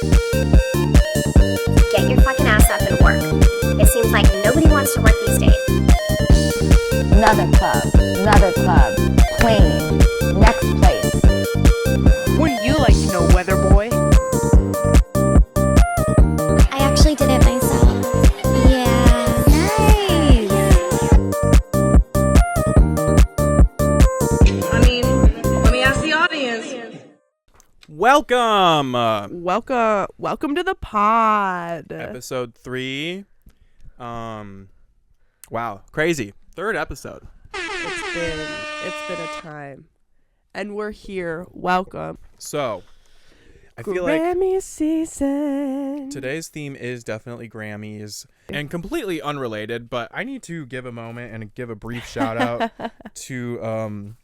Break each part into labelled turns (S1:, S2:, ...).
S1: Get your fucking ass up and work. It seems like nobody wants to work these days.
S2: Another club, plane, next place.
S3: Wouldn't you like to know, weather boy?
S1: I actually did it myself. Yeah. Nice.
S4: I mean, let me ask the audience.
S5: Welcome!
S3: Welcome to the pod.
S5: Episode 3. Wow, crazy. 3rd episode.
S3: It's been a time. And we're here. Welcome.
S5: So, I feel like
S3: Grammy season.
S5: today's theme is definitely Grammys. And completely unrelated, but I need to give a moment and give a brief shout out to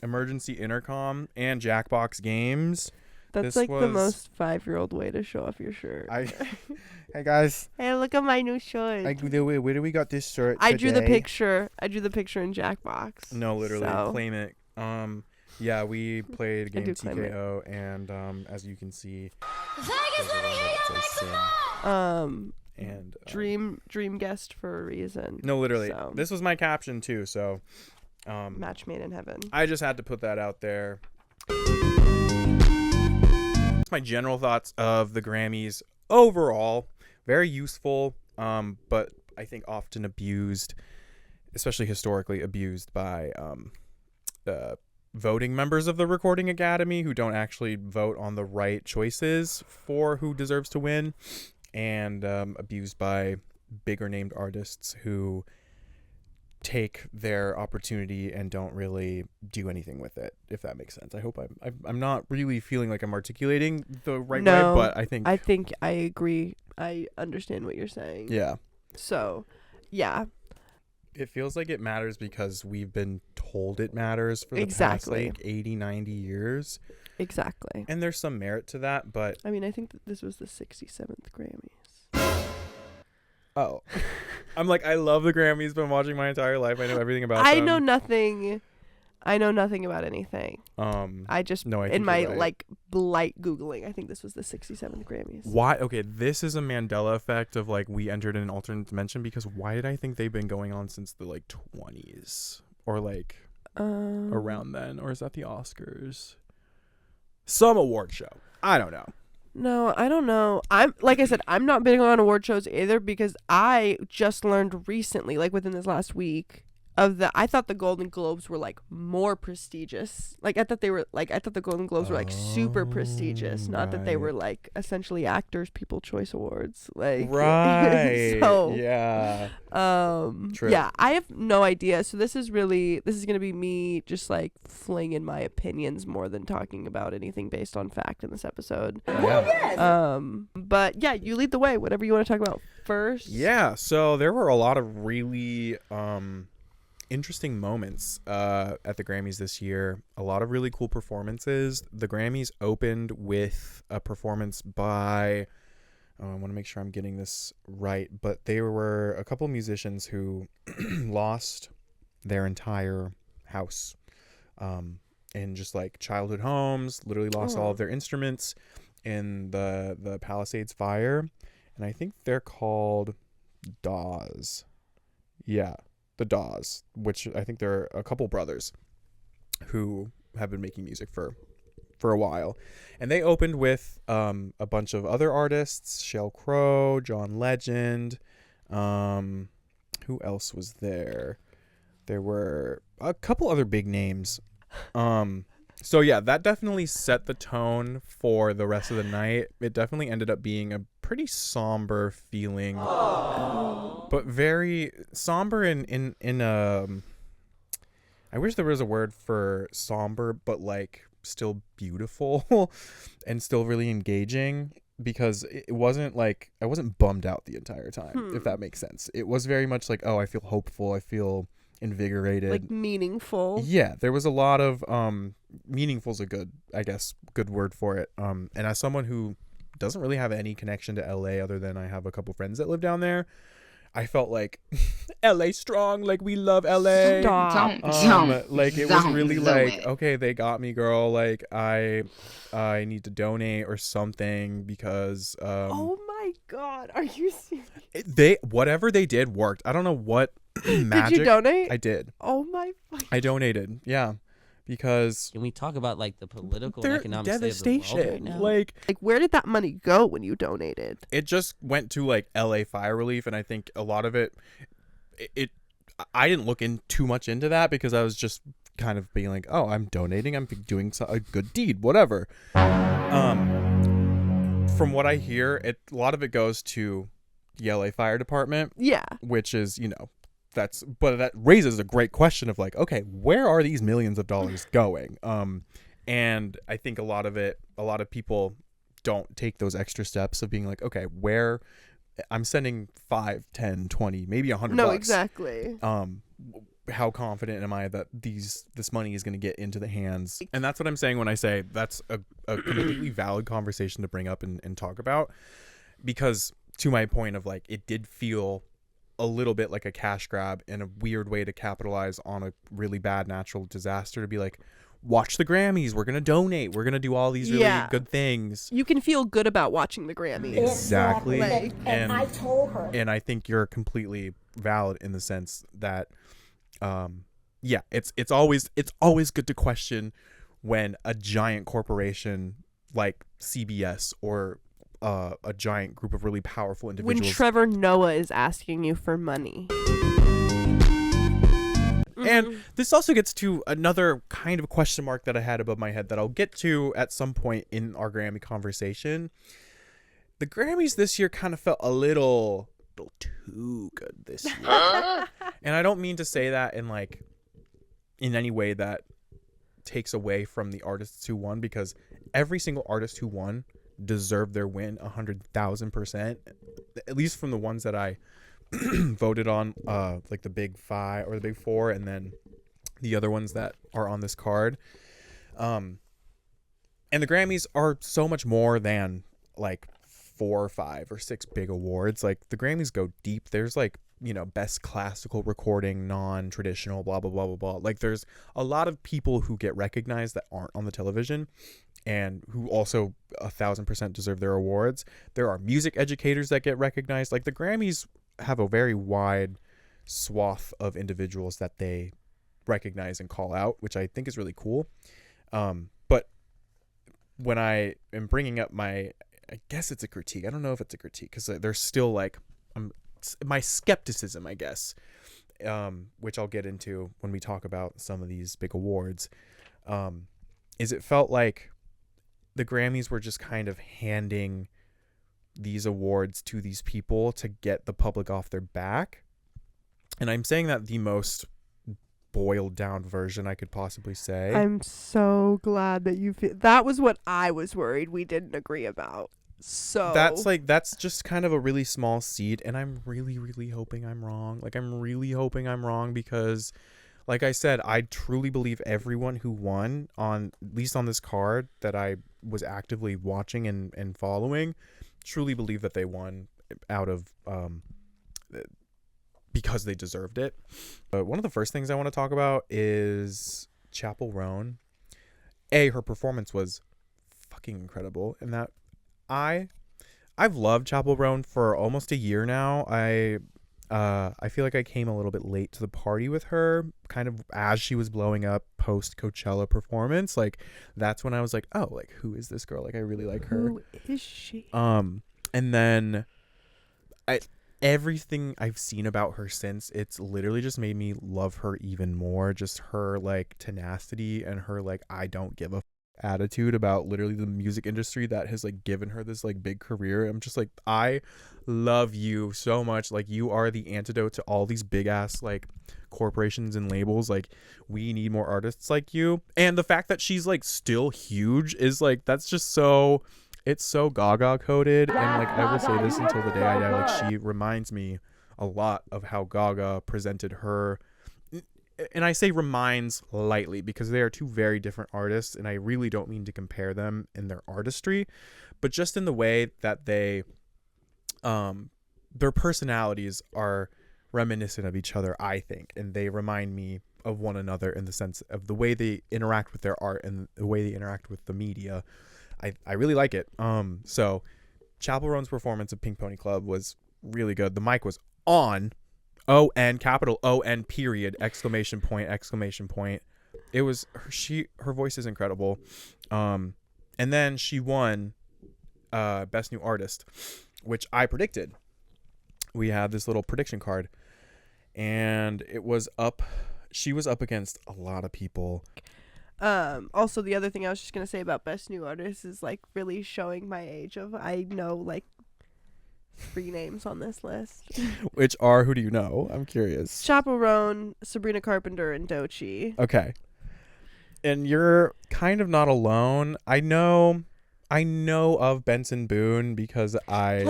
S5: Emergency Intercom and Jackbox Games.
S3: That's
S5: This
S3: the
S5: was-
S3: most 5-year-old way to show off your shirt.
S5: Hey guys,
S3: Hey, look at my new shirt.
S5: where do we got this shirt
S3: I drew the
S5: today?
S3: picture. I drew the picture in Jackbox.
S5: No, literally,
S3: So-
S5: claim it. Yeah, we played a game
S3: do claim it.
S5: TKO, and as you can see, there's a one that says Sin, and
S3: Dream guest for a reason.
S5: no, literally,
S3: So.
S5: this was my caption too. So,
S3: Match made in heaven.
S5: I just had to put that out there. My general thoughts of the Grammys overall, very useful, but I think often abused, especially historically abused by voting members of the Recording Academy who don't actually vote on the right choices for who deserves to win, and abused by bigger named artists who take their opportunity and don't really do anything with it, if that makes sense. I hope I'm not really feeling like I'm articulating the right way, but I think
S3: I agree. I understand what you're saying.
S5: yeah,
S3: So, yeah.
S5: it feels like it matters because we've been told it matters for the
S3: Exactly.
S5: past like 80, 90 years,
S3: Exactly.
S5: and there's some merit to that, but
S3: I mean, I think that this was the 67th Grammys.
S5: oh, I'm like, I love the Grammys, been watching my entire life, I know everything about
S3: I
S5: them.
S3: know nothing about anything. I just,
S5: No, I
S3: in
S5: think
S3: my
S5: you're right.
S3: light Googling, I think this was the 67th Grammys.
S5: Why? Okay, this is a Mandela effect of like we entered in an alternate dimension, because why did I think they've been going on since the like 20s or like around then, or is that the Oscars? Some award show. I don't know.
S3: No, I don't know. Like I said, I'm not big on award shows either, because I just learned recently, like within this last week, I thought the Golden Globes were like more prestigious. Like I thought the Golden Globes were like super prestigious, not that they were
S5: right.
S3: like essentially actors' People Choice Awards. Like
S5: Right.
S3: So
S5: yeah. True.
S3: yeah, I have no idea. So this is gonna be me just like flinging my opinions more than talking about anything based on fact in this episode.
S5: Yeah.
S3: But yeah, you lead the way. Whatever you want to talk about first.
S5: Yeah. So there were a lot of really interesting moments at the Grammys this year. A lot of really cool performances. The Grammys opened with a performance by I want to make sure I'm getting this right, but there were a couple musicians who lost their entire house in just like childhood homes, literally lost all of their instruments in the Palisades fire, and I think they're called Dawes. Yeah, the Dawes, which I think they're a couple brothers who have been making music for a while, and they opened with a bunch of other artists: Sheryl Crow, John Legend. Who else was there? There were a couple other big names. So yeah, that definitely set the tone for the rest of the night. It definitely ended up being a pretty somber feeling, but very somber in I wish there was a word for somber, but like still beautiful and still really engaging, because it wasn't like I wasn't bummed out the ententire time, if that makes sense. It was very much like, oh, I feel hopeful, I feel invigorated,
S3: Like meaningful.
S5: Yeah, there was a lot of meaningful's a good word for it. And as someone who doesn't really have any connection to LA other than I have a couple friends that live down there, I felt like LA strong, like we love LA.
S3: Stop.
S5: Like it was really like, okay, they got me, girl. Like I need to donate or something because
S3: Oh my God, are you serious?
S5: whatever they did worked. I don't know what magic.
S3: Did you donate?
S5: I did.
S3: Oh my fucking.
S5: I donated. Yeah. Because
S6: Can we talk about like the political and
S5: they're
S6: economic state of the world right
S5: devastation.
S6: now?
S5: Like
S3: Where did that money go when you donated?
S5: it just went to like LA fire relief, and I think a lot of it I didn't look in too much into that because I was just kind of being like, oh, I'm donating, I'm doing a good deed, whatever. From what I hear, a lot of it goes to the LA Fire Department,
S3: Yeah.
S5: which is, but that raises a great question of like, okay, where are these millions of dollars going? And I think a lot of people don't take those extra steps of being like, okay, where I'm sending 5, 10, 20, maybe $100.
S3: No, exactly.
S5: How confident am I that this money is going to get into the hands? And that's what I'm saying when I say that's a completely valid conversation to bring up and talk about, because to my point of like, it did feel a little bit like a cash grab and a weird way to capitalize on a really bad natural disaster, to be like, watch the Grammys, we're going to donate, we're going to do all these really good things.
S3: You can feel good about watching the Grammys.
S5: Exactly.
S3: Like,
S7: and I told her.
S5: And I think you're completely valid in the sense that it's always good to question when a giant corporation like CBS or a giant group of really powerful individuals,
S3: when Trevor Noah is asking you for money.
S5: And this also gets to another kind of question mark that I had above my head that I'll get to at some point in our Grammy conversation. The Grammys this year kind of felt a little too good this year. And I don't mean to say that in any way that takes away from the artists who won, because every single artist who won deserved their win 100,000%, at least from the ones that I voted on, like the big 5 or the big 4, and then the other ones that are on this card. And the Grammys are so much more than like 4 or 5 or 6 big awards. Like the Grammys go deep. There's like, best classical recording, non-traditional, blah blah blah blah blah. Like there's a lot of people who get recognized that aren't on the television, and who also 1,000% deserve their awards. There are music educators that get recognized. Like the Grammys have a very wide swath of individuals that they recognize and call out, which I think is really cool. But when I am bringing up I guess it's a critique. I don't know if it's a critique, because there's still like my skepticism, I guess, which I'll get into when we talk about some of these big awards, is it felt like the Grammys were just kind of handing these awards to these people to get the public off their back. And I'm saying that the most boiled down version I could possibly say.
S3: I'm so glad that you feel that was what I was worried we didn't agree about. So
S5: that's just kind of a really small seed, and I'm really, really hoping I'm wrong. Like I'm really hoping I'm wrong, because like I said, I truly believe everyone who won, on at least on this card that I was actively watching and following, truly believe that they won out of because they deserved it. But one of the first things I want to talk about is Chappell Roan. Her performance was fucking incredible, and that I've loved Chappell Roan for almost a year now. I feel like I came a little bit late to the party with her, kind of as she was blowing up post Coachella performance. Like that's when I was like, oh, like who is this girl? Like I really like her.
S3: Who is she?
S5: And then everything I've seen about her since, it's literally just made me love her even more. Just her like tenacity and her like I don't give a attitude about literally the music industry that has like given her this like big career. I'm just like, I love you so much. Like you are the antidote to all these big ass like corporations and labels. Like we need more artists like you. And the fact that she's like still huge is like, that's just so, it's so Gaga coded. And like I will say this until the day I die, like she reminds me a lot of how Gaga presented her. And I say reminds lightly because they are two very different artists, and I really don't mean to compare them in their artistry, but just in the way that they their personalities are reminiscent of each other, I think, and they remind me of one another in the sense of the way they interact with their art and the way they interact with the media. I really like it. So Chappell Roan's performance of Pink Pony Club was really good. The mic was on. O-N, capital O-N, period, exclamation point, exclamation point. It was her voice is incredible. And then she won Best New Artist, which I predicted. We had this little prediction card, and she was up against a lot of people.
S3: Also, the other thing I was just gonna say about Best New Artist is like really showing my age of I know like 3 names on this list.
S5: Which are, who do you know? I'm curious.
S3: Chappell Roan, Sabrina Carpenter, and Doechii.
S5: Okay. And you're kind of not alone. I know of Benson Boone because I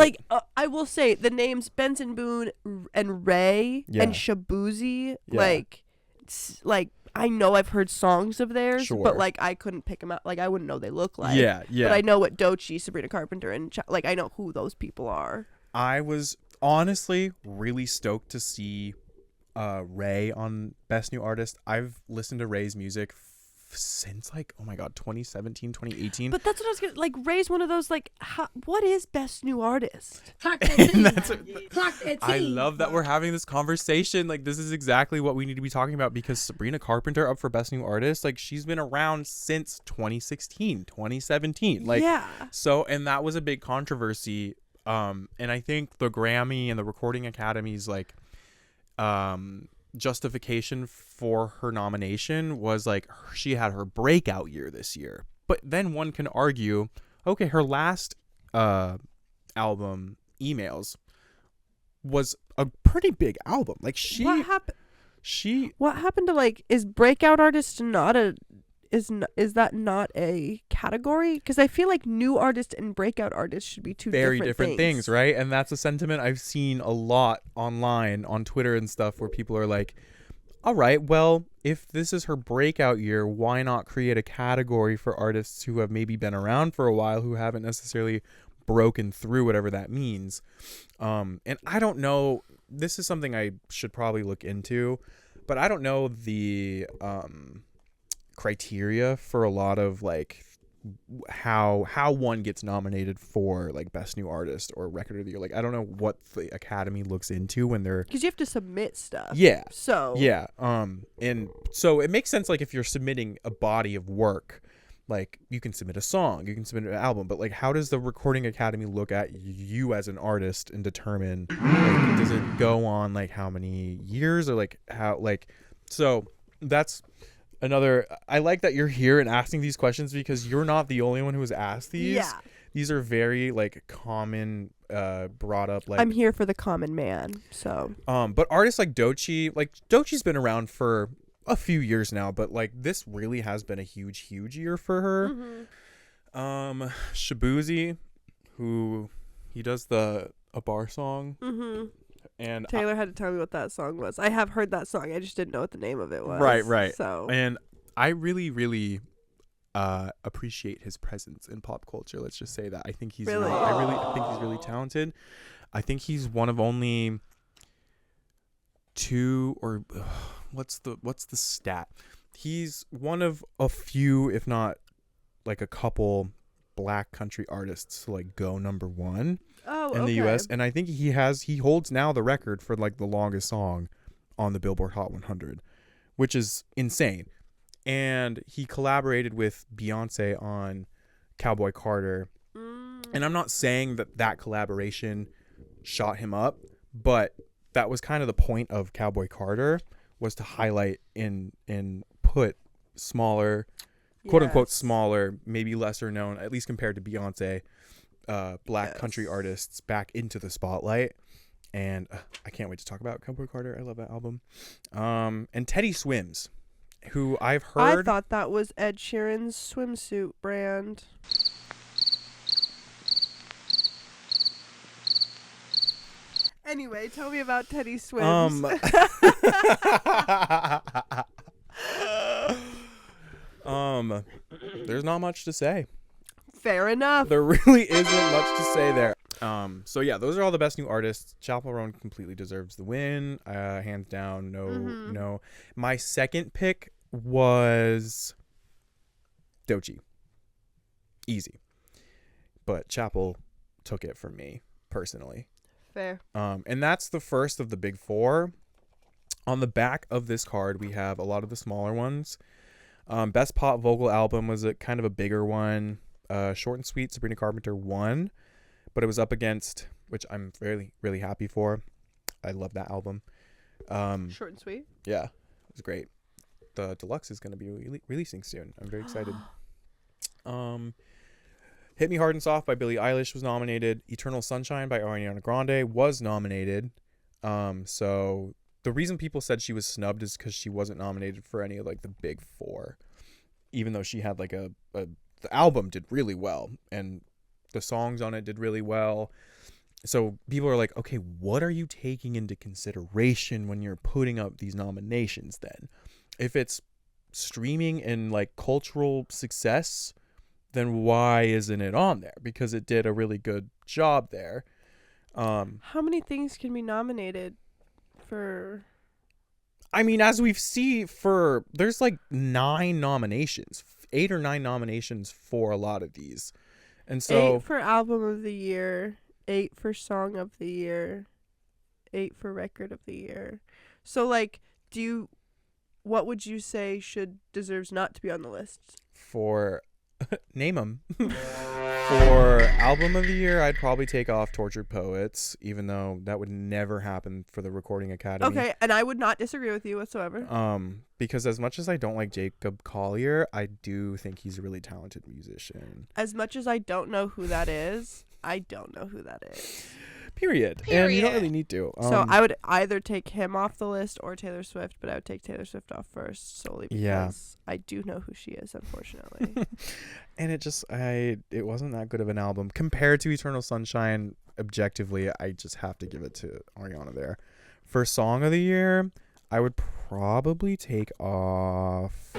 S3: will say the names Benson Boone and Ray and Shabuzi, like I know I've heard songs of theirs,
S5: Sure.
S3: but like I couldn't pick them out. Like I wouldn't know what they look like.
S5: Yeah.
S3: But I know what Doechii, Sabrina Carpenter, and like I know who those people are.
S5: I was honestly really stoked to see Ray on Best New Artist. I've listened to Ray's music since like, oh my god, 2017, 2018.
S3: But that's what I was gonna like. Ray's one of those like, what is Best New Artist?
S5: I love that we're having this conversation. Like, this is exactly what we need to be talking about, because Sabrina Carpenter up for Best New Artist, like, she's been around since 2016, 2017. Like,
S3: yeah.
S5: So, and that was a big controversy. And I think the Grammy and the Recording Academy's like justification for her nomination was like she had her breakout year this year. But then one can argue, okay, her last album, Emails, was a pretty big album. Like
S3: What happened to like, is breakout artist not a is that not a category? Because I feel like new artist and breakout artist should be two
S5: very
S3: different
S5: things, right? And that's a sentiment I've seen a lot online on Twitter and stuff, where people are like, all right, well, if this is her breakout year, why not create a category for artists who have maybe been around for a while, who haven't necessarily broken through, whatever that means. And I don't know, this is something I should probably look into, but I don't know the criteria for a lot of like how one gets nominated for like Best New Artist or Record of the Year. Like, I don't know what the Academy looks into when they're,
S3: because you have to submit stuff.
S5: Yeah.
S3: So
S5: yeah. And so it makes sense, like, if you're submitting a body of work, like, you can submit a song, you can submit an album, but like, how does the Recording Academy look at you as an artist and determine, like, does it go on like how many years, or like how, like, so that's another. I like that you're here and asking these questions, because you're not the only one who has asked these.
S3: Yeah.
S5: These are very like common, brought up. Like,
S3: I'm here for the common man. So
S5: but artists like Doechii's been around for a few years now, but like this really has been a huge year for her. Shabuzi, who he does a bar song. And
S3: Taylor had to tell me what that song was. I have heard that song. I just didn't know what the name of it was.
S5: Right.
S3: So,
S5: and I really appreciate his presence in pop culture. Let's just say that. I think he's
S3: Really?
S5: I think he's really talented. I think he's one of only two, or what's the stat? He's one of a few, if not like a couple, black country artists to like go number one in the US, and I think he holds now the record for like the longest song on the Billboard Hot 100, which is insane. And he collaborated with Beyonce on Cowboy Carter. And I'm not saying that collaboration shot him up, but that was kind of the point of Cowboy Carter, was to highlight and put smaller, quote unquote smaller, maybe lesser known, at least compared to Beyonce, black country artists back into the spotlight. And I can't wait to talk about Cowboy Carter. I love that album. And Teddy Swims, who I've heard.
S3: I thought that was Ed Sheeran's swimsuit brand. Anyway, tell me about Teddy Swims.
S5: There's not much to say.
S3: Fair enough.
S5: There really isn't much to say there. So yeah, those are all the best new artists. Chappell Roan completely deserves the win. Hands down. No. My second pick was Doechii. Easy. But Chappell took it from me personally.
S3: Fair.
S5: And that's the first of the big four. On the back of this card, we have a lot of the smaller ones. Best pop vocal album was a kind of a bigger one. Short and Sweet, Sabrina Carpenter won, but it was up against, which I'm really, really happy for. I love that album.
S3: Short and Sweet.
S5: Yeah, it was great. The deluxe is going to be releasing soon. I'm very excited. Hit Me Hard and Soft by Billie Eilish was nominated. Eternal Sunshine by Ariana Grande was nominated. So the reason people said she was snubbed is because she wasn't nominated for any of like the big four, even though she had like the album did really well and the songs on it did really well. So people are like, okay, what are you taking into consideration when you're putting up these nominations then? If it's streaming and like cultural success, then why isn't it on there? Because it did a really good job there.
S3: How many things can be nominated for?
S5: I mean, as we've seen, there's like 9 nominations, 8 or 9 nominations for a lot of these. And so
S3: 8 for album of the year, 8 for song of the year, 8 for record of the year. So like, what would you say deserves not to be on the list?
S5: For name them. For album of the year, I'd probably take off Tortured Poets, even though that would never happen for the Recording Academy.
S3: Okay, and I would not disagree with you whatsoever.
S5: Because as much as I don't like Jacob Collier, I do think he's a really talented musician.
S3: As much as I don't know who that is, I don't know who that is.
S5: Period. And you don't really need to.
S3: So I would either take him off the list or Taylor Swift, but I would take Taylor Swift off first solely because I do know who she is, unfortunately.
S5: And it wasn't that good of an album compared to Eternal Sunshine. Objectively, I just have to give it to Ariana there. For song of the year, I would probably take off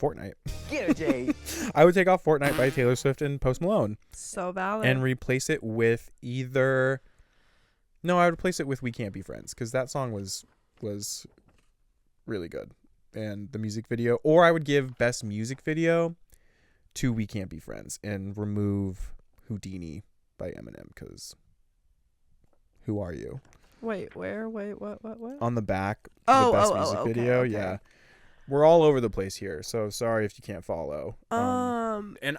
S5: Fortnite.
S6: Get it, Jay.
S5: I would take off Fortnite by Taylor Swift and Post Malone.
S3: So valid.
S5: And replace it with I would replace it with We Can't Be Friends, because that song was really good. And the music video, or I would give best music video to We Can't Be Friends and remove Houdini by Eminem, because who are you?
S3: Wait, where? Wait, what?
S5: On the back,
S3: Oh,
S5: the best
S3: oh,
S5: music
S3: okay,
S5: video,
S3: okay.
S5: yeah. We're all over the place here, so sorry if you can't follow. And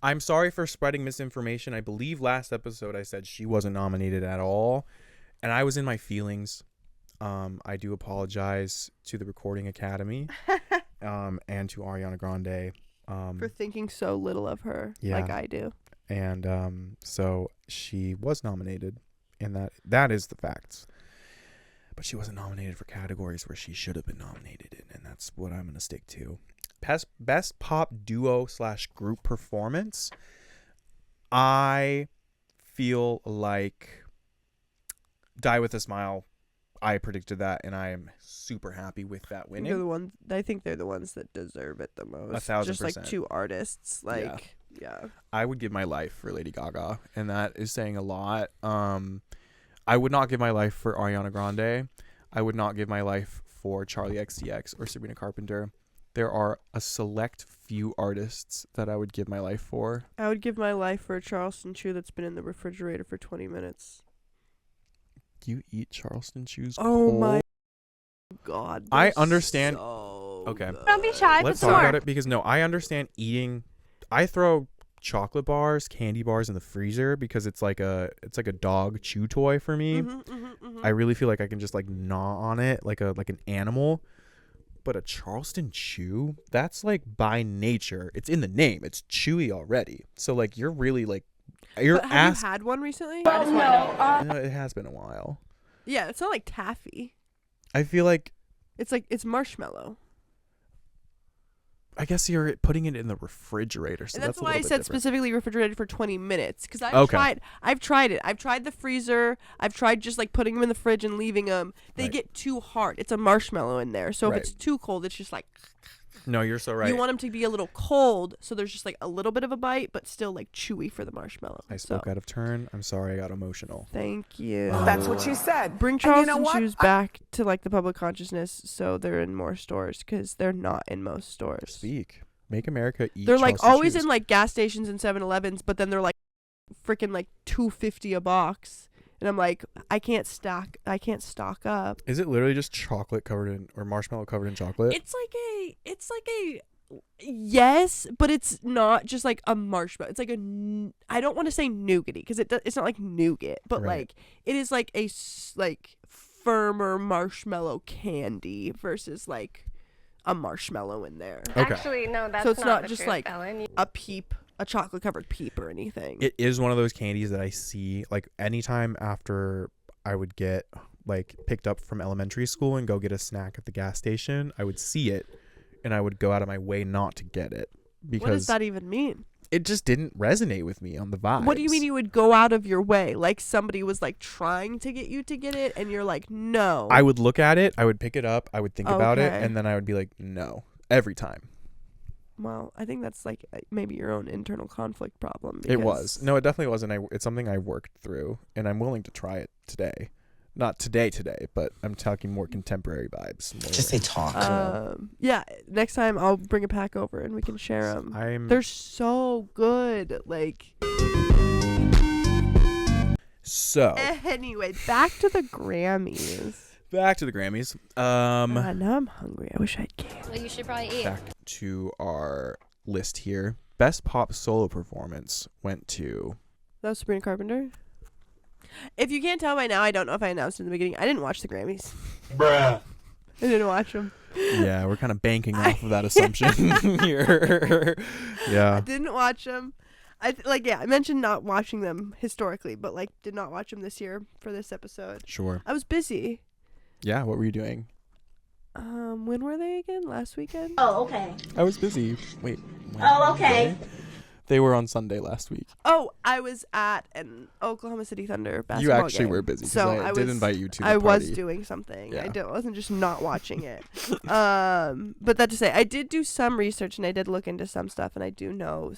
S5: I'm sorry for spreading misinformation. I believe last episode I said she wasn't nominated at all, and I was in my feelings. I do apologize to the Recording Academy and to Ariana Grande
S3: for thinking so little of her, like I do.
S5: And so she was nominated, and that is the facts. But she wasn't nominated for categories where she should have been nominated in, and that's what I'm going to stick to. Best pop duo / group performance. I feel like Die With a Smile. I predicted that, and I am super happy with that winning.
S3: I think they're the ones that deserve it the most.
S5: 1,000%.
S3: Just like 2 artists, yeah.
S5: I would give my life for Lady Gaga, and that is saying a lot. I would not give my life for Ariana Grande. I would not give my life for Charlie XCX or Sabrina Carpenter. There are a select few artists that I would give my life for.
S3: I would give my life for a Charleston chew that's been in the refrigerator for 20 minutes.
S5: You eat Charleston chews
S3: Oh
S5: cold?
S3: my God.
S5: I understand.
S3: So
S5: Okay.
S3: good.
S1: Don't be shy.
S5: Let's
S1: put some
S5: talk
S1: more.
S5: about it, because I understand eating. I throw chocolate bars, candy bars in the freezer because it's like a dog chew toy for me. I really feel like I can just like gnaw on it like an animal. But a Charleston chew, that's like by nature, it's in the name. It's chewy already. So like you're really like
S3: But have you had one recently?
S5: It has been a while.
S3: Yeah, it's not like taffy.
S5: I feel like
S3: It's marshmallow.
S5: I guess you're putting it in the refrigerator, so
S3: And that's
S5: a
S3: why I
S5: little bit
S3: said
S5: different.
S3: specifically refrigerated for 20 minutes. Because I've tried it. I've tried the freezer. I've tried just like putting them in the fridge and leaving them. They
S5: Right.
S3: get too hard. It's a marshmallow in there. So
S5: Right.
S3: if it's too cold, it's just like.
S5: No, you're so right.
S3: You want them to be a little cold, so there's just like a little bit of a bite, but still like chewy for the marshmallow.
S5: I spoke out of turn. I'm sorry, I got emotional.
S3: Thank you.
S7: That's what she said.
S3: Bring
S7: And you
S3: Charleston
S7: know what?
S3: chews back to like the public consciousness, so they're in more stores because they're not in most stores.
S5: Speak. Make America eat.
S3: They're like
S5: Charleston
S3: always
S5: chews.
S3: in like gas stations and 7-Elevens, but then they're like freaking like $2.50 a box, and I'm like, I can't stock up.
S5: Is it literally just chocolate covered in or marshmallow covered in chocolate?
S3: It's like a yes, but it's not just like a marshmallow. It's like I don't want to say nougaty because it's not like nougat, but
S5: Right.
S3: like it is like a like firmer marshmallow candy versus like a marshmallow in there.
S5: Okay.
S1: Actually, no, that's
S3: So it's not
S1: the
S3: just
S1: truth,
S3: like
S1: Ellen.
S3: a chocolate covered peep or anything.
S5: It is one of those candies that I see like anytime after I would get like picked up from elementary school and go get a snack at the gas station. I would see it and I would go out of my way not to get it
S3: What does
S5: because
S3: that even mean?
S5: it just didn't resonate with me on the vibe.
S3: What do you mean you would go out of your way? Like somebody was like trying to get you to get it and you're like, no.
S5: I would look at it, I would pick it up, I would think about it,
S3: Okay.
S5: and then I would be like, no, every time.
S3: Well, I think that's like maybe your own internal conflict problem.
S5: It was.
S3: because-
S5: No, it definitely wasn't. It's something I worked through, and I'm willing to try it today. Not today, but I'm talking more contemporary vibes.
S8: Just say talk.
S3: Yeah, next time I'll bring a pack over and we can share them. They're so good. Like,
S5: So,
S3: anyway, back to the Grammys.
S5: back to the Grammys.
S3: Now I'm hungry. I wish I had cake.
S1: Well, you should probably eat.
S5: Back to our list here. Best pop solo performance went to...
S3: That was Sabrina Carpenter. If you can't tell by now, I don't know if I announced in the beginning. I didn't watch the Grammys.
S8: Bruh.
S3: I didn't watch them.
S5: Yeah, we're kind of banking off of that assumption here.
S3: I
S5: Yeah.
S3: didn't watch them. I mentioned not watching them historically, but like did not watch them this year for this episode.
S5: Sure.
S3: I was busy.
S5: Yeah, what were you doing?
S3: When were they again? Last weekend?
S9: Oh, okay.
S5: I was busy. Wait.
S9: Oh, okay.
S5: Really? They were on Sunday last week.
S3: Oh, I was at an Oklahoma City Thunder basketball
S5: You actually
S3: game.
S5: were busy. 'Cause
S3: So
S5: I did
S3: was,
S5: invite you to the
S3: I was
S5: party.
S3: doing something.
S5: Yeah.
S3: I wasn't just not watching it. But that to say, I did do some research and I did look into some stuff, and I do know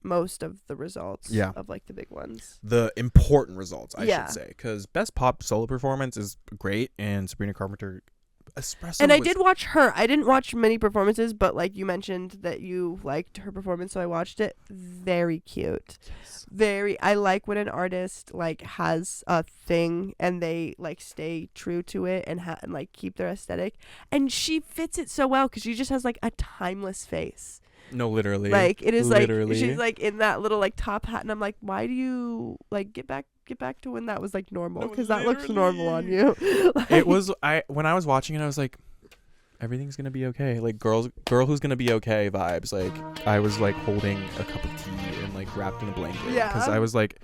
S3: most of the results.
S5: Yeah.
S3: Of like the big ones.
S5: The important results, I
S3: Yeah.
S5: should say, because best pop solo performance is great, and Sabrina Carpenter, Espresso.
S3: And I
S5: was-
S3: did watch her. I didn't watch many performances, but like you mentioned that you liked her performance, so I watched it. Very cute. I like when an artist like has a thing and they like stay true to it and like keep their aesthetic. And she fits it so well because she just has like a timeless face.
S5: No, literally.
S3: Like it is
S5: Literally.
S3: like she's like in that little like top hat, and I'm like, why do you like get back to when that was like normal? Because that looks normal on you.
S5: It was when I was watching it, I was like, everything's gonna be okay. Like girl who's gonna be okay vibes. Like I was like holding a cup of tea and like wrapped in a blanket because
S3: Yeah.
S5: I was like,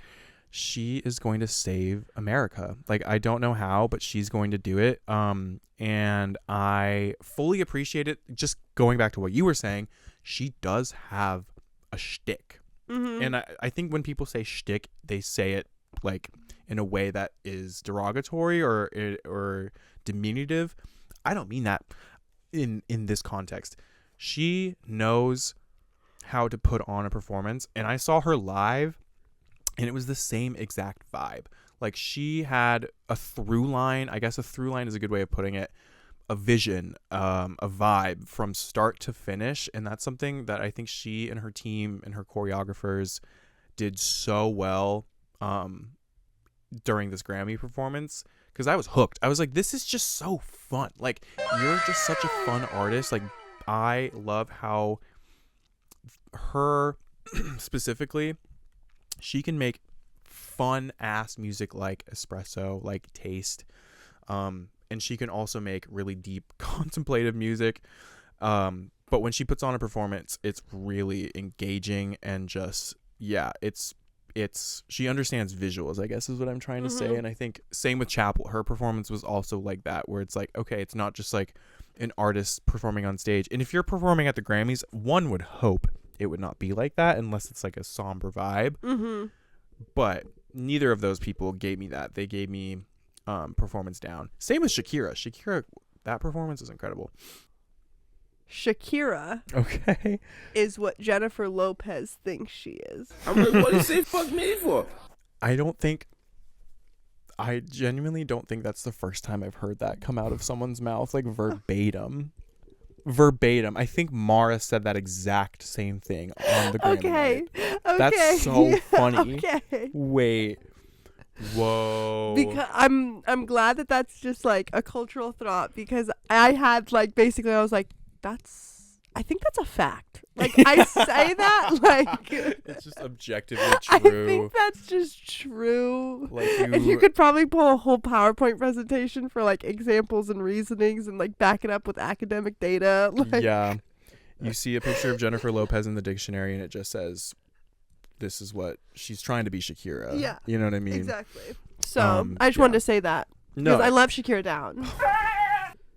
S5: she is going to save America. Like I don't know how, but she's going to do it. And I fully appreciate it. Just going back to what you were saying, she does have a shtick.
S3: Mm-hmm.
S5: And I think when people say shtick, they say it like in a way that is derogatory or diminutive. I don't mean that in this context. She knows how to put on a performance, and I saw her live, and it was the same exact vibe. Like she had a through line. I guess a through line is a good way of putting it. A vision, a vibe from start to finish, and that's something that I think she and her team and her choreographers did so well during this Grammy performance, because I was hooked. I was like, this is just so fun. Like, you're just such a fun artist. Like, I love how her specifically, she can make fun ass music like Espresso, like Taste, and she can also make really deep contemplative music, but when she puts on a performance, it's really engaging, and just it's she understands visuals, I guess is what I'm trying to say. And I think same with Chapel, her performance was also like that, where it's like, okay, it's not just like an artist performing on stage. And if you're performing at the Grammys, one would hope it would not be like that unless it's like a somber vibe. But neither of those people gave me that. They gave me performance down. Same with Shakira. That performance is incredible.
S3: Shakira
S5: Okay.
S3: is what Jennifer Lopez thinks she is.
S7: I'm like, what do you say fuck me for?
S5: I genuinely don't think that's the first time I've heard that come out of someone's mouth, like verbatim. Verbatim. I think Mara said that exact same thing on the Grammy night.
S3: Okay.
S5: That's so funny.
S3: Okay.
S5: Wait. Whoa.
S3: Because I'm glad that that's just like a cultural thought, because I had like basically I was like, I think that's a fact. Like I say that like
S5: It's just objectively
S3: I
S5: true.
S3: think that's just true.
S5: Like
S3: And you could probably pull a whole PowerPoint presentation for like examples and reasonings and like back it up with academic data. Like,
S5: yeah. You see a picture of Jennifer Lopez in the dictionary and it just says, this is what she's trying to be Shakira.
S3: Yeah.
S5: You know what I mean?
S3: exactly. So I just
S5: yeah.
S3: wanted to say that.
S5: No.
S3: Because I love Shakira down.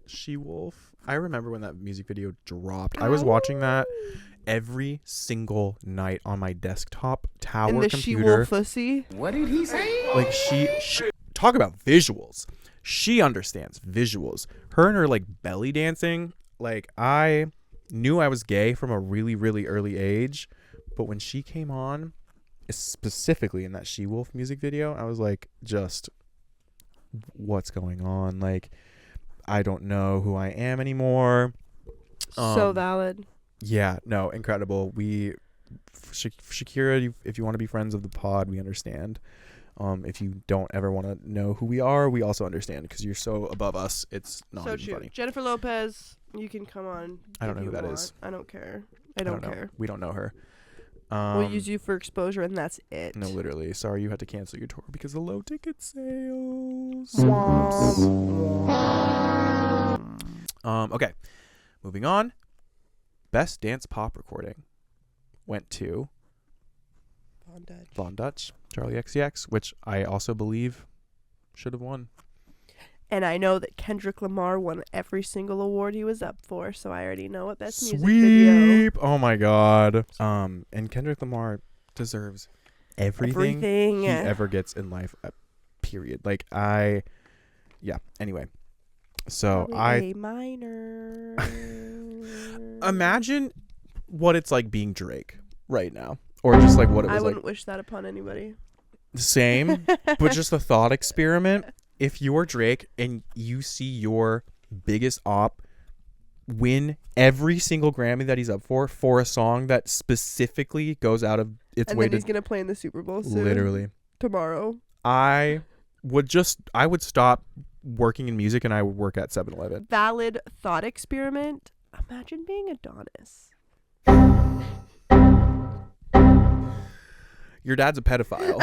S5: She-Wolf. I remember when that music video dropped. I was watching that every single night on my desktop tower
S3: And the
S5: computer.
S3: She-Wolf-ussy.
S7: What did he say?
S5: Like she talk about visuals. She understands visuals. Her and her like belly dancing. Like I knew I was gay from a really, really early age, but when she came on, specifically in that She-Wolf music video, I was like, just what's going on? Like, I don't know who I am anymore.
S3: So valid.
S5: Yeah, no, incredible. Shakira, if you want to be friends of the pod, we understand. If you don't ever want to know who we are, we also understand, because you're so above us. It's not
S3: So
S5: even
S3: true.
S5: funny.
S3: Jennifer Lopez, you can come on.
S5: I don't
S3: if
S5: know who
S3: you
S5: that
S3: want.
S5: is.
S3: I don't care. I don't
S5: know.
S3: care.
S5: We don't know her.
S3: We'll use you for exposure, and that's it.
S5: No, literally. Sorry you had to cancel your tour because of low ticket sales. Okay. Moving on. Best dance pop recording went to Von Dutch, Charlie XCX, which I also believe should have won.
S3: And I know that Kendrick Lamar won every single award he was up for, so I already know what best music video.
S5: Sweep! Oh my god. And Kendrick Lamar deserves everything he ever gets in life. Period. Like yeah. Anyway, so
S3: A minor.
S5: imagine what it's like being Drake right now, or just like what it was
S3: I
S5: like.
S3: wouldn't wish that upon anybody.
S5: Same, but just a thought experiment. If you're Drake and you see your biggest op win every single Grammy that he's up for a song that specifically goes out of its
S3: And
S5: way
S3: then
S5: to
S3: he's gonna play in the Super Bowl soon.
S5: literally
S3: Tomorrow.
S5: I would stop working in music and I would work at 7-Eleven.
S3: Valid thought experiment. Imagine being Adonis.
S5: Your dad's a pedophile.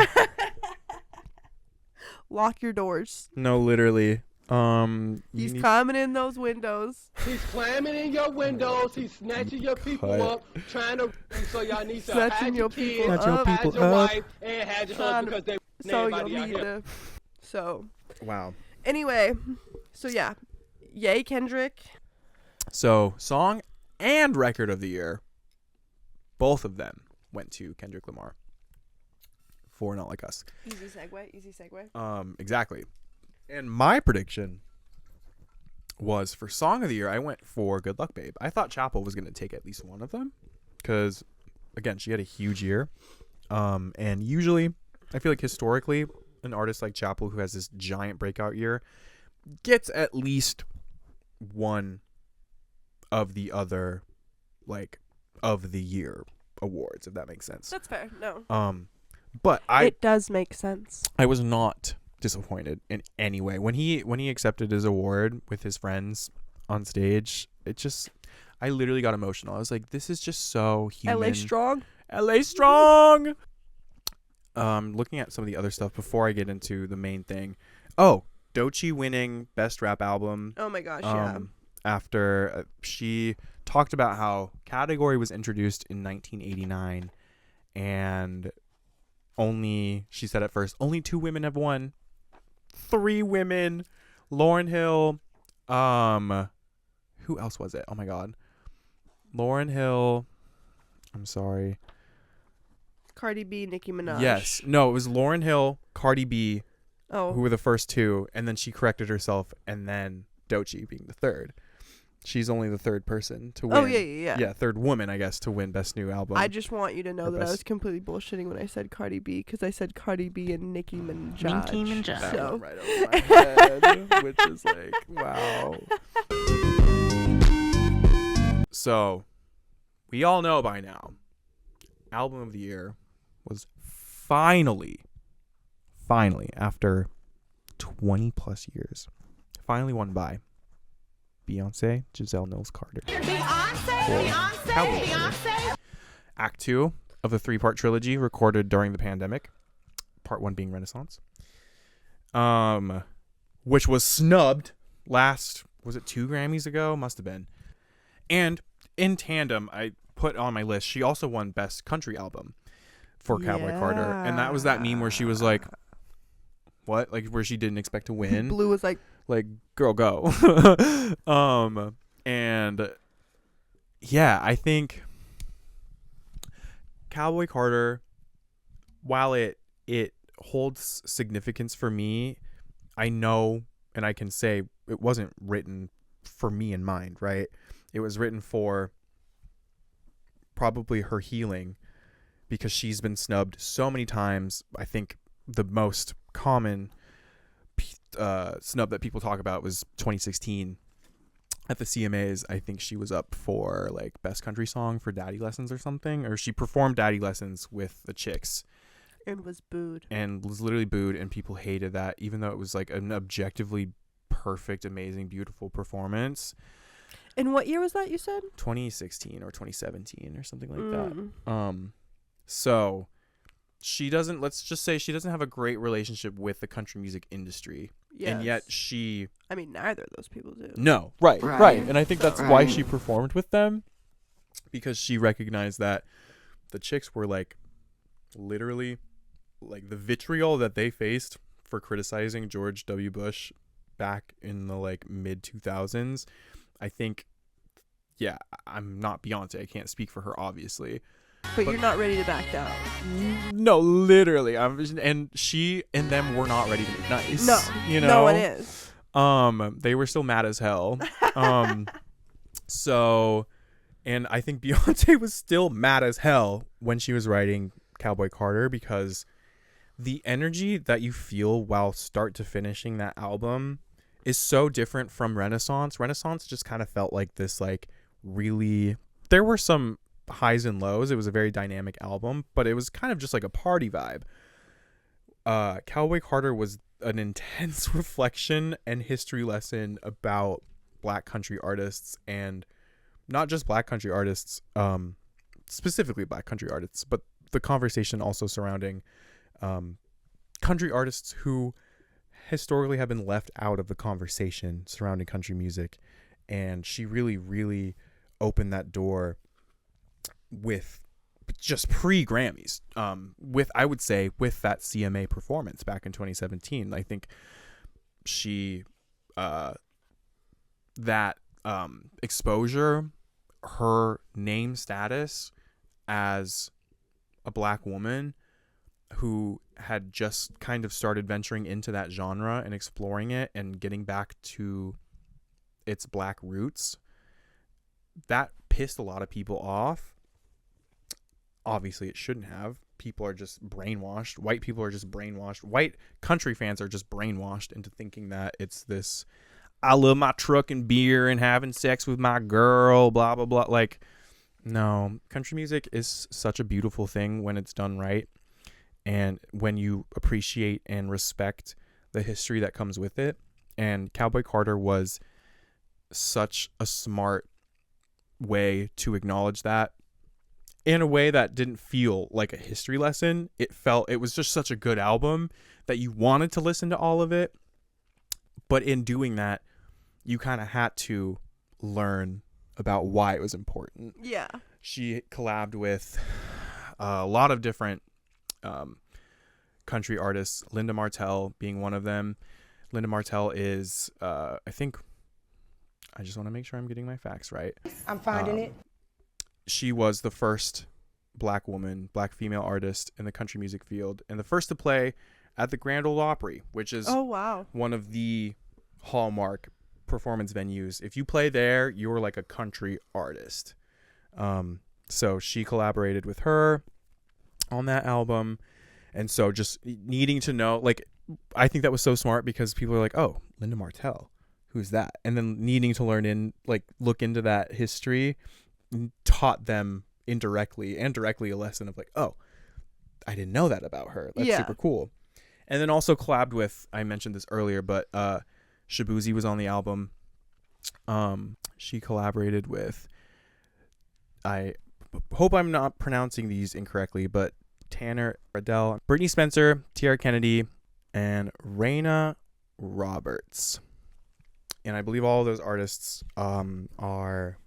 S3: Lock your doors.
S5: No, literally.
S3: He's climbing in those windows.
S8: He's climbing in your windows. He's snatching your people
S5: Cut.
S8: up, trying to. So y'all need to
S3: Snatching
S8: hide
S3: your
S8: your
S3: people
S8: kids,
S3: up. Snatch your
S8: hide
S5: people
S8: your
S5: up.
S8: wife, and hide your
S3: Trying
S8: husband
S3: to-
S8: because they
S3: So you'll
S8: everybody out
S3: need
S8: here.
S3: to. So
S5: Wow.
S3: anyway, so yeah, yay Kendrick.
S5: So, song and record of the year, both of them went to Kendrick Lamar for Not Like Us.
S3: Easy segue.
S5: Exactly. And my prediction was for song of the year, I went for Good Luck Babe. I thought Chapel was going to take at least one of them because, again, she had a huge year. And usually, I feel like historically, an artist like Chapel who has this giant breakout year gets at least one of the other, like, of the year awards, if that makes sense.
S3: That's fair. No.
S5: But
S3: It does make sense.
S5: I was not disappointed in any way when he accepted his award with his friends on stage. I literally got emotional. I was like, this is just so human.
S3: LA strong.
S5: LA strong. Looking at some of the other stuff before I get into the main thing. Oh, Doechii winning best rap album.
S3: Oh my gosh, yeah.
S5: After she talked about how Category was introduced in 1989 and she said at first, only 2 women have won. 3 women. Lauryn Hill. Who else was it? Oh my god. Lauryn Hill. I'm sorry.
S3: Cardi B, Nicki Minaj.
S5: Yes. No, it was Lauryn Hill, Cardi B,
S3: Oh.
S5: who were the first 2, and then she corrected herself, and then Doechii being the third. She's only the third person to win.
S3: Oh, yeah.
S5: Yeah, third woman, I guess, to win Best New Album.
S3: I just want you to know
S5: Or
S3: that I
S5: best-
S3: was completely bullshitting when I said Cardi B, because I said Cardi B and Nicki Minaj.
S6: Nicki Minaj.
S5: That
S3: So
S5: went right over my head, which is like, wow. So, we all know by now, Album of the Year was finally, after 20 plus years, finally won by Beyonce Giselle Knowles-Carter. Beyonce. Act 2 of the 3-part trilogy recorded during the pandemic. Part 1 being Renaissance. Which was snubbed was it 2 Grammys ago? Must have been. And in tandem, I put on my list, she also won Best Country Album for Cowboy Carter. And that was that meme where she was like, what? Like, where she didn't expect to win.
S3: Blue was like,
S5: Girl, go. And yeah, I think Cowboy Carter, while it holds significance for me, I know and I can say it wasn't written for me in mind, right? It was written for probably her healing, because she's been snubbed so many times. I think the most common snub that people talk about was 2016 at the CMAs. I think she was up for like Best Country Song for Daddy Lessons or something, or she performed Daddy Lessons with the Chicks
S3: and was booed.
S5: and was literally booed, and people hated that, even though it was like an objectively perfect, amazing, beautiful performance.
S3: And what year was that, you said?
S5: 2016 or 2017 or something like that. So let's just say she doesn't have a great relationship with the country music industry.
S3: Yes.
S5: And yet she...
S3: I mean, neither of those people do.
S5: No, right. And I think that's why she performed with them, because she recognized that the Chicks were like literally like the vitriol that they faced for criticizing George W. Bush back in the like mid 2000s. I think, yeah, I'm not Beyonce. I can't speak for her, obviously.
S3: But you're not ready to back down.
S5: No, literally. And she and them were not ready to be nice.
S3: No,
S5: you know?
S3: no one is.
S5: They were still mad as hell. So, and I think Beyonce was still mad as hell when she was writing Cowboy Carter, because the energy that you feel while start to finishing that album is so different from Renaissance. Renaissance just kind of felt like this, like, really, there were some highs and lows. It was a very dynamic album, but it was kind of just like a party vibe. Cowboy Carter was an intense reflection and history lesson about Black country artists, and not just Black country artists, specifically Black country artists, but the conversation also surrounding country artists who historically have been left out of the conversation surrounding country music. And she really, really opened that door with just pre-Grammys, I would say with that CMA performance back in 2017. I think she that exposure, her name status as a Black woman who had just kind of started venturing into that genre and exploring it and getting back to its Black roots, that pissed a lot of people off. Obviously, it shouldn't have. People are just brainwashed. White people are just brainwashed. White country fans are just brainwashed into thinking that it's this, I love my truck and beer and having sex with my girl, blah, blah, blah. Like, no, country music is such a beautiful thing when it's done right. And when you appreciate and respect the history that comes with it. And Cowboy Carter was such a smart way to acknowledge that in a way that didn't feel like a history lesson. It was just such a good album that you wanted to listen to all of it. But in doing that, you kind of had to learn about why it was important.
S3: Yeah.
S5: She collabed with a lot of different country artists, Linda Martell being one of them. Linda Martell is, I just want to make sure I'm getting my facts right.
S4: I'm finding it.
S5: She was the first Black woman, Black female artist in the country music field, and the first to play at the Grand Ole Opry, which is
S3: Oh, wow.
S5: one of the hallmark performance venues, if you play there, you're like a country artist. So she collaborated with her on that album. And so just needing to know, like, I think that was so smart because people are like, oh, Linda Martell, who's that? And then needing to look into that history taught them indirectly and directly a lesson of like, oh, I didn't know that about her. That's super cool. And then also collabed with, I mentioned this earlier, but Shabuzi was on the album. She collaborated with, I hope I'm not pronouncing these incorrectly, but Tanner Adele, Brittany Spencer, Tiara Kennedy, and Raina Roberts. And I believe all of those artists are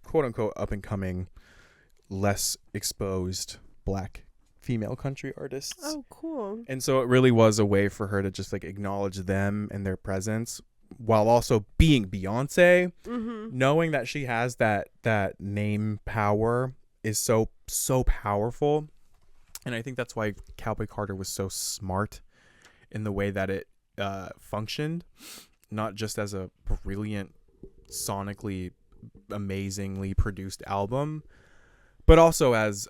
S5: quote unquote up and coming, less exposed Black female country artists.
S3: Oh, cool.
S5: And so it really was a way for her to just like acknowledge them and their presence while also being Beyonce. Knowing that she has that name power is so powerful. And I think that's why Cowboy Carter was so smart in the way that it functioned, not just as a brilliant, sonically amazingly produced album, but also as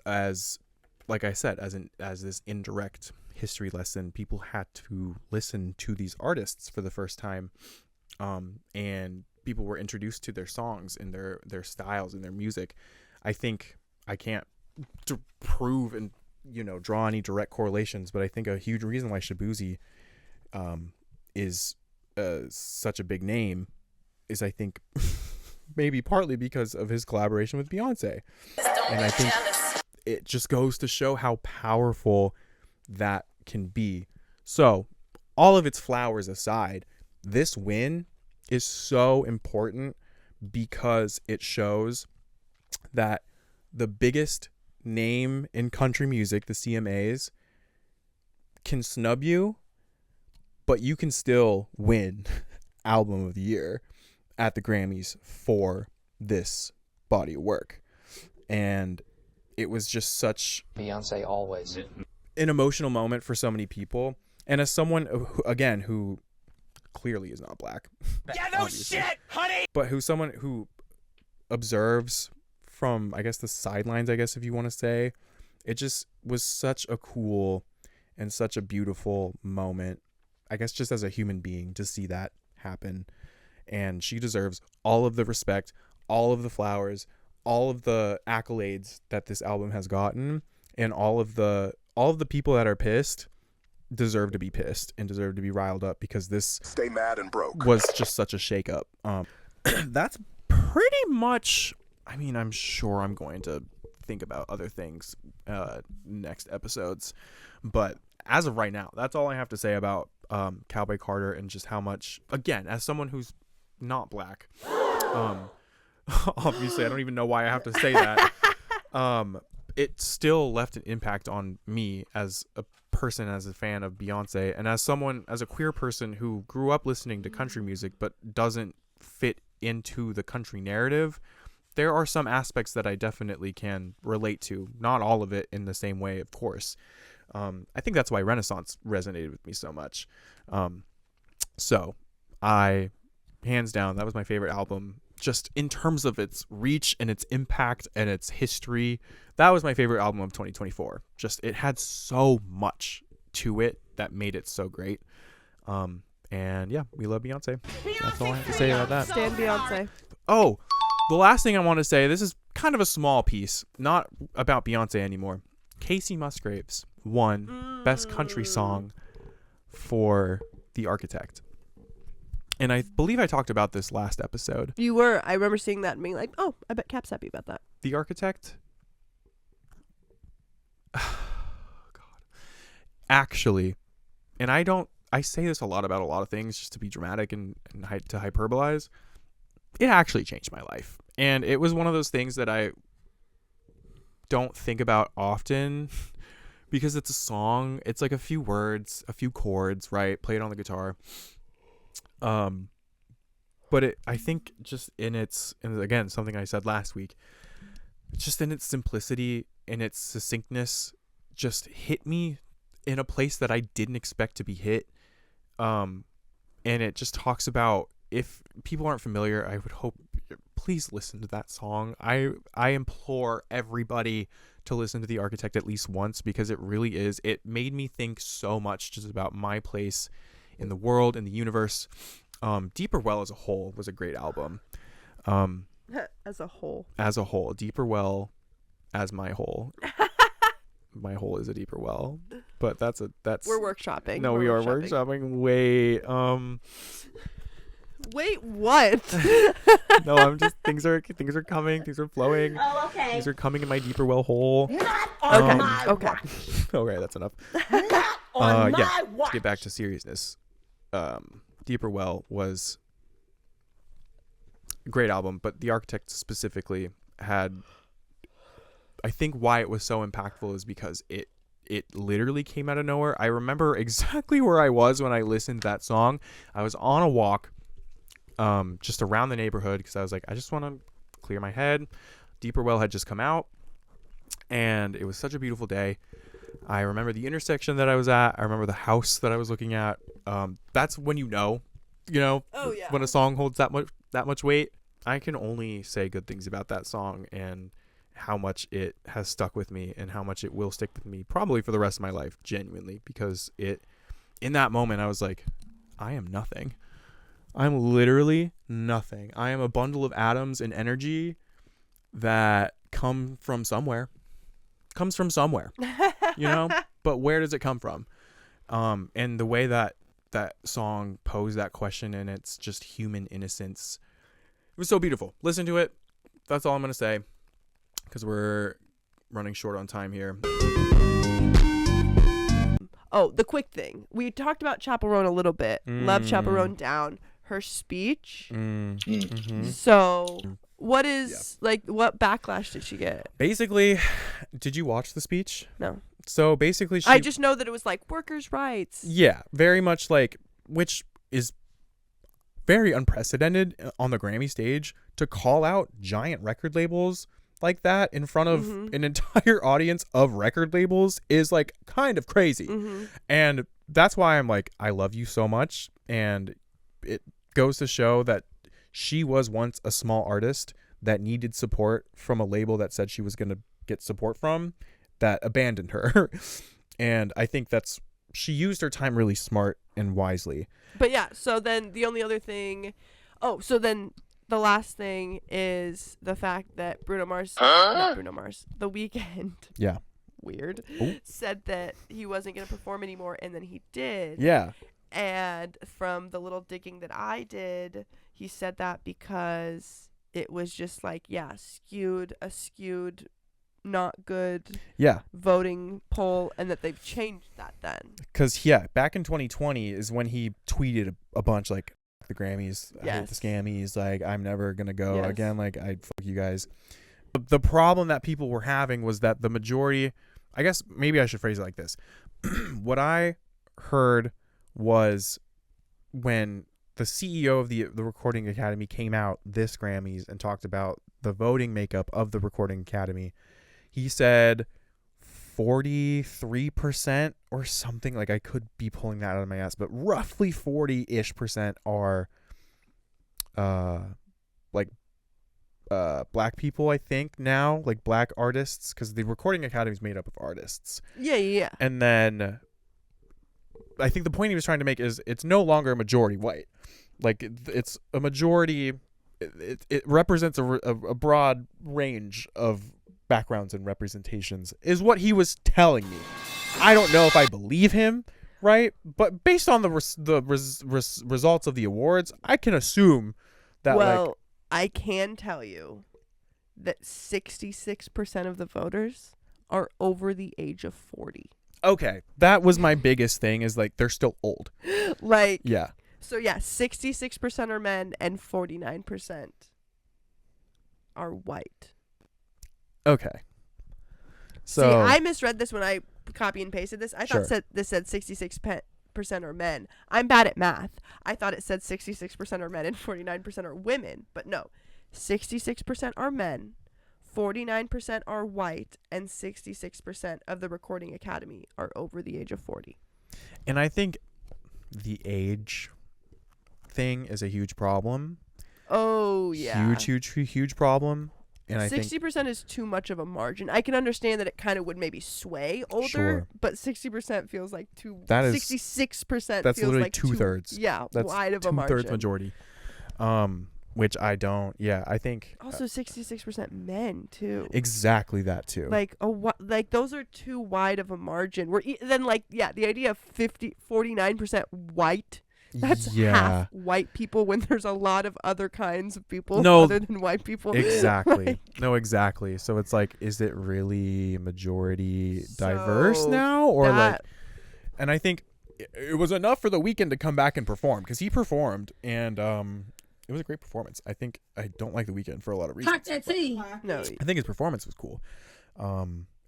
S5: like I said, as this indirect history lesson. People had to listen to these artists for the first time, and people were introduced to their songs and their styles and their music. I think I can't prove and draw any direct correlations, but I think a huge reason why Shabuzi is such a big name is, I think, maybe partly because of his collaboration with Beyonce. And I think it just goes to show how powerful that can be. So all of its flowers aside, this win is so important because it shows that the biggest name in country music, the CMAs, can snub you, but you can still win Album of the Year at the Grammys for this body of work. And it was just such
S9: Beyonce always
S5: an emotional moment for so many people. And as someone who clearly is not Black, yeah, no shit, honey, but who's someone who observes from, I guess, the sidelines, I guess, if you want to say, it just was such a cool and such a beautiful moment, I guess, just as a human being, to see that happen. And she deserves all of the respect, all of the flowers, all of the accolades that this album has gotten, and all of the people that are pissed deserve to be pissed and deserve to be riled up, because this
S10: stay mad and broke
S5: was just such a shakeup. That's pretty much, I mean, I'm sure I'm going to think about other things next episodes, but as of right now, that's all I have to say about Cowboy Carter, and just how much, again, as someone who's not Black, obviously I don't even know why I have to say that, it still left an impact on me as a person, as a fan of Beyonce, and as someone, as a queer person who grew up listening to country music but doesn't fit into the country narrative. There are some aspects that I definitely can relate to, not all of it in the same way, of course. I think that's why Renaissance resonated with me so much. So I, hands down, that was my favorite album, just in terms of its reach and its impact and its history. That was my favorite album of 2024. Just, it had so much to it that made it so great. And yeah, we love Beyonce. That's all I have to say about that.
S3: Stan Beyonce.
S5: Oh, the last thing I want to say, this is kind of a small piece, not about Beyonce anymore. Casey Musgraves won Best Country Song for The Architect. And I believe I talked about this last episode.
S3: You were. I remember seeing that and being like, oh, I bet Cap's happy about that.
S5: The Architect? God. Actually, and I say this a lot about a lot of things just to be dramatic and to hyperbolize. It actually changed my life. And it was one of those things that I don't think about often because it's a song. It's like a few words, a few chords, right? Played on the guitar. But I think just in its, and again, something I said last week, just in its simplicity, in its succinctness, just hit me in a place that I didn't expect to be hit. And it just talks about if people aren't familiar, I would hope please listen to that song. I implore everybody to listen to The Architect at least once, because it really is. It made me think so much just about my place in the world, in the universe. Deeper Well as a whole was a great album.
S3: As a whole.
S5: As a whole. Deeper Well as my whole. My hole is a deeper well. But that's
S3: We're workshopping.
S5: No, we are workshopping.
S3: Wait, what?
S5: No, I'm just things are coming, things are flowing.
S1: Oh, okay.
S5: Things are coming in my deeper well hole.
S3: Okay.
S5: Okay, that's enough. Let's get back to seriousness. Deeper Well was a great album, but The Architect specifically had, I think why it was so impactful is because it literally came out of nowhere. I remember exactly where I was when I listened to that song. I was on a walk just around the neighborhood because I was like, I just want to clear my head. Deeper Well had just come out, and it was such a beautiful day. I remember the intersection that I was at. I remember the house that I was looking at. That's when you know, when a song holds that much weight. I can only say good things about that song and how much it has stuck with me and how much it will stick with me probably for the rest of my life, genuinely, because in that moment I was like, I am nothing. I'm literally nothing. I am a bundle of atoms and energy that comes from somewhere, but where does it come from? And the way that song posed that question, and it's just human innocence, it was so beautiful. Listen to it. That's all I'm going to say, because we're running short on time here.
S3: Oh, the quick thing. We talked about Chaperone a little bit. Love Chaperone Down. Her speech. So what backlash did she get?
S5: Basically, did you watch the speech?
S3: No.
S5: So basically
S3: I just know that it was like workers' rights.
S5: Yeah, very much like, which is very unprecedented on the Grammy stage, to call out giant record labels like that in front of an entire audience of record labels is like kind of crazy. And that's why I'm like, I love you so much. And it goes to show that she was once a small artist that needed support from a label that said she was going to get support from, that abandoned her. And I think she used her time really smart and wisely.
S3: But yeah, so then the only other thing, the last thing is the fact that The Weeknd.
S5: Yeah.
S3: Weird.
S5: Ooh.
S3: Said that he wasn't going to perform anymore, and then he did.
S5: Yeah.
S3: And from the little digging that I did, he said that because it was just like, a skewed, not good voting poll, and that they've changed that then.
S5: Because, back in 2020 is when he tweeted a bunch like, the Grammys, I hate the scammies, like, I'm never going to go again, like, I fuck you guys. The problem that people were having was that the majority, I guess maybe I should phrase it like this. What I heard was when the CEO of the Recording Academy came out this Grammys and talked about the voting makeup of the Recording Academy, he said 43% or something, like I could be pulling that out of my ass, but roughly 40-ish% are black people, I think, now, like black artists, because the Recording Academy is made up of artists.
S3: Yeah.
S5: And then I think the point he was trying to make is it's no longer a majority white. Like, it's a majority, it represents a broad range of backgrounds and representations, is what he was telling me. I don't know if I believe him, right? But based on the results of the awards, I can assume that,
S3: I can tell you that 66% of the voters are over the age of 40.
S5: Okay, that was my biggest thing, is like they're still old.
S3: Like,
S5: yeah.
S3: So 66% are men and 49% are white.
S5: Okay. So
S3: see, I misread this when I copy and pasted this. I thought this said 66% are men. I'm bad at math. I thought it said 66% are men and 49% are women. But no, 66% are men, 49% are white, and 66% of the Recording Academy are over the age of 40.
S5: And I think the age thing is a huge problem.
S3: Oh yeah.
S5: Huge problem. And I think
S3: 60% is too much of a margin. I can understand that it kind of would maybe sway older,
S5: Sure.
S3: but 60% feels like too.
S5: That is
S3: 66%.
S5: that's
S3: feels
S5: literally
S3: like
S5: 2/3.
S3: Yeah,
S5: That's
S3: wide of a margin.
S5: 2/3 majority. Which I don't. Yeah, I think
S3: Also, 66% men too.
S5: exactly that too.
S3: Like like those are too wide of a margin. Then like the idea of 49% white. That's half white people when there's a lot of other kinds of people other than white people.
S5: Exactly.
S3: Like,
S5: No, exactly. So it's like, is it really majority diverse now, or like? And I think it was enough for The Weeknd to come back and perform, because he performed, and it was a great performance. I think I don't like The Weeknd for a lot of reasons.
S3: No,
S5: I think his performance was cool.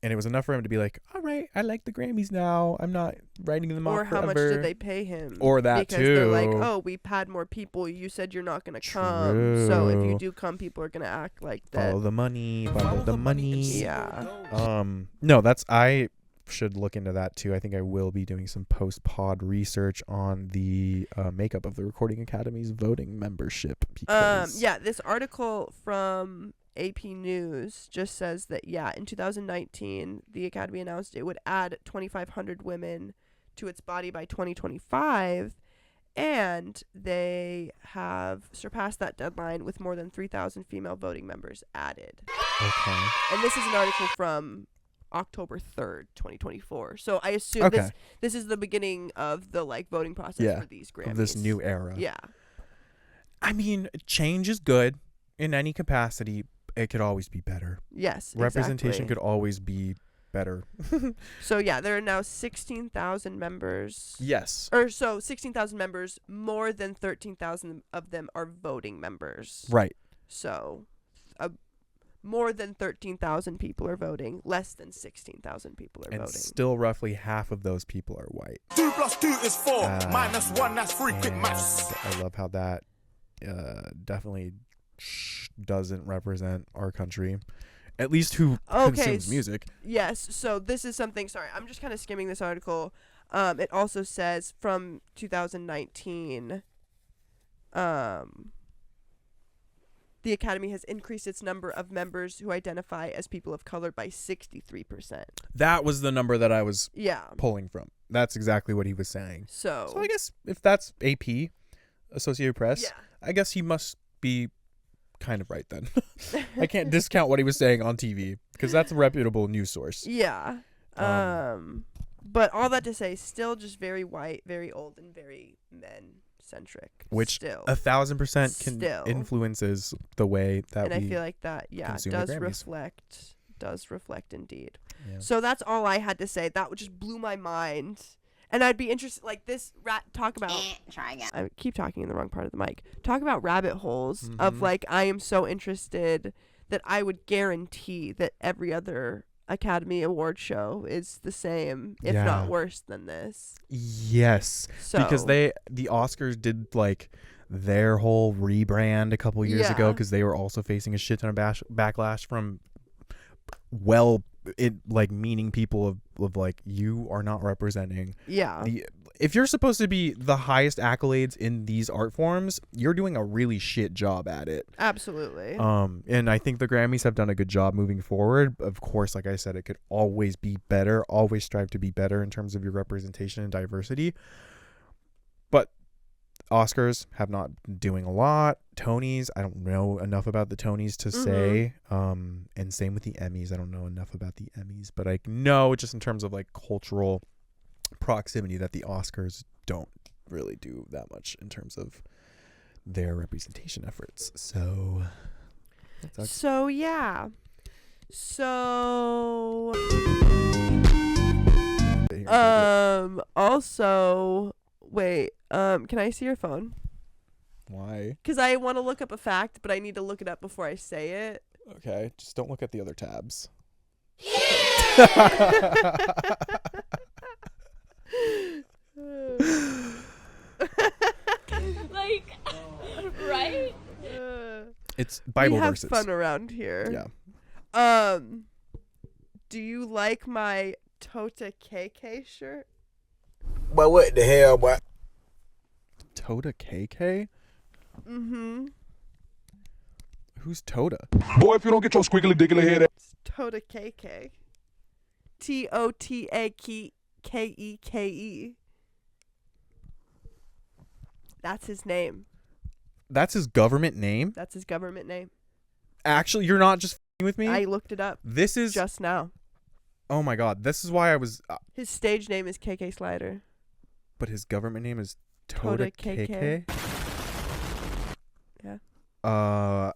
S5: And it was enough for him to be like, all right, I like the Grammys now. I'm not writing them off
S3: or how
S5: forever.
S3: much did they pay him?
S5: Or that
S3: because they're like,
S5: too.
S3: oh, we've had more people. You said you're not gonna come, so if you
S5: True.
S3: do come, people are gonna act like that.
S5: Follow the money. Follow the money.
S3: Yeah.
S5: No, I should look into that too. I think I will be doing some post-pod research on the makeup of the Recording Academy's voting membership. Because
S3: Yeah, this article from AP News just says that in 2019 the Academy announced it would add 2,500 women to its body by 2025, and they have surpassed that deadline with more than 3,000 female voting members added.
S5: Okay.
S3: And this is an article from October 3rd, 2024. So I assume this is the beginning of the voting process for these Grammys.
S5: Of this new era.
S3: Yeah.
S5: I mean, change is good in any capacity. It could always be better.
S3: Yes,
S5: representation
S3: exactly.
S5: could always be better.
S3: So there are now 16,000 members.
S5: Yes.
S3: 16,000 members. More than 13,000 of them are voting members.
S5: Right.
S3: So more than 13,000 people are voting. Less than 16,000 people are voting.
S5: Still roughly half of those people are white.
S9: 2 + 2 is 4. -1, that's 3. Quick maths.
S5: I love how that definitely doesn't represent our country, at least who consumes music.
S3: Yes, so this is something, sorry, I'm just kind of skimming this article. It also says from 2019, the Academy has increased its number of members who identify as people of color by 63%.
S5: That was the number that I was
S3: Yeah.
S5: pulling from. That's exactly what he was saying.
S3: So
S5: I guess if that's AP, Associated Press, I guess he must be kind of right then. I can't discount what he was saying on TV, because that's a reputable news source.
S3: Yeah. But all that to say, still just very white, very old, and very men-centric.
S5: Which
S3: still
S5: 1,000% influences the way that
S3: and
S5: we
S3: I feel like that,
S5: consume
S3: does
S5: the Grammys.
S3: reflect indeed.
S5: Yeah.
S3: So that's all I had to say. That just blew my mind. And I'd be interested, like this talk about.
S1: Try again.
S3: I keep talking in the wrong part of the mic. Talk about rabbit holes of I am so interested that I would guarantee that every other Academy Award show is the same, if not worse than this.
S5: Yes,
S3: so,
S5: because the Oscars did their whole rebrand a couple years ago, because they were also facing a shit ton of backlash from meaning people of you are not representing. If you're supposed to be the highest accolades in these art forms, you're doing a really shit job at it.
S3: Absolutely.
S5: And I think the Grammys have done a good job moving forward. Of course, like I said, it could always be better. Always strive to be better in terms of your representation and diversity. But Oscars have not been doing a lot. Tonys, I don't know enough about the Tonys to say. And same with the Emmys. I don't know enough about the Emmys, but I know just in terms of cultural proximity that the Oscars don't really do that much in terms of their representation efforts. So
S3: yeah. So also wait, can I see your phone?
S5: Why?
S3: Because I want to look up a fact, but I need to look it up before I say it.
S5: Okay, just don't look at the other tabs.
S10: Right?
S5: It's Bible
S3: we have
S5: verses.
S3: Fun around here.
S5: Yeah.
S3: Do you like my Tota KK shirt?
S7: But what the hell, boy?
S5: Tota KK?
S3: Mm-hmm.
S5: Who's Toda?
S9: Boy, if you don't get your squiggly diggly head out.
S3: It's Toda KK. TOTAKEKE. That's his name.
S5: That's his government name?
S3: That's his government name.
S5: Actually, you're not just f***ing with me?
S3: I looked it up
S5: This is...
S3: just now.
S5: Oh my god. This is why I was...
S3: His stage name is KK Slider.
S5: but his government name is Toda KK?
S3: Yeah.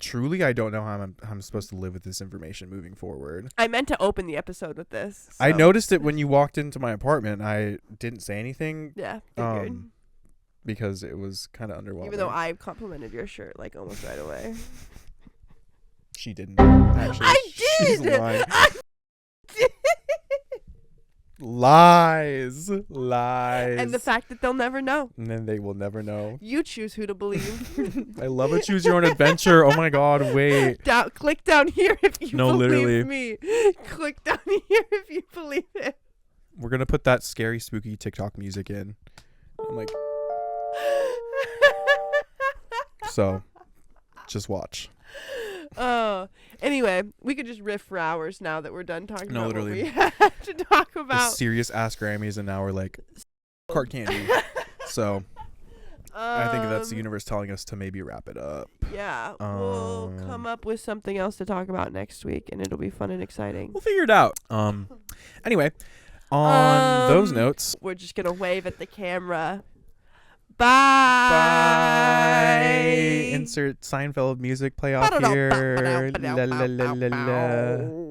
S5: Truly, I don't know how I'm supposed to live with this information moving forward.
S3: I meant to open the episode with this.
S5: I
S3: so-
S5: noticed it when you walked into my apartment. I didn't say anything.
S3: Yeah, figured.
S5: Because it was kind of underwhelming.
S3: Even though I complimented your shirt like almost right away.
S5: She didn't. Actually,
S3: I
S5: she's
S3: did.
S5: lying.
S3: I did.
S5: Lies.
S3: And the fact that they'll never know.
S5: And then they will never know.
S3: You choose who to believe.
S5: I love a choose your own adventure. Oh my god, wait.
S3: Click down here if you
S5: No,
S3: believe
S5: literally.
S3: me. Click down here if you believe it.
S5: We're gonna put that scary, spooky TikTok music in. I'm like, so, just watch.
S3: Anyway, we could just riff for hours now that we're done talking
S5: No,
S3: about
S5: literally.
S3: what we have to talk
S5: The
S3: about.
S5: serious ass Grammys, and now we're like, cart candy. So, I think that's the universe telling us to maybe wrap it up.
S3: Yeah, we'll come up with something else to talk about next week, and it'll be fun and exciting.
S5: We'll figure it out. Anyway, on those notes,
S3: we're just gonna wave at the camera.
S5: bye.
S3: Bye.
S5: Insert Seinfeld music play off here. La, la, la, la, la.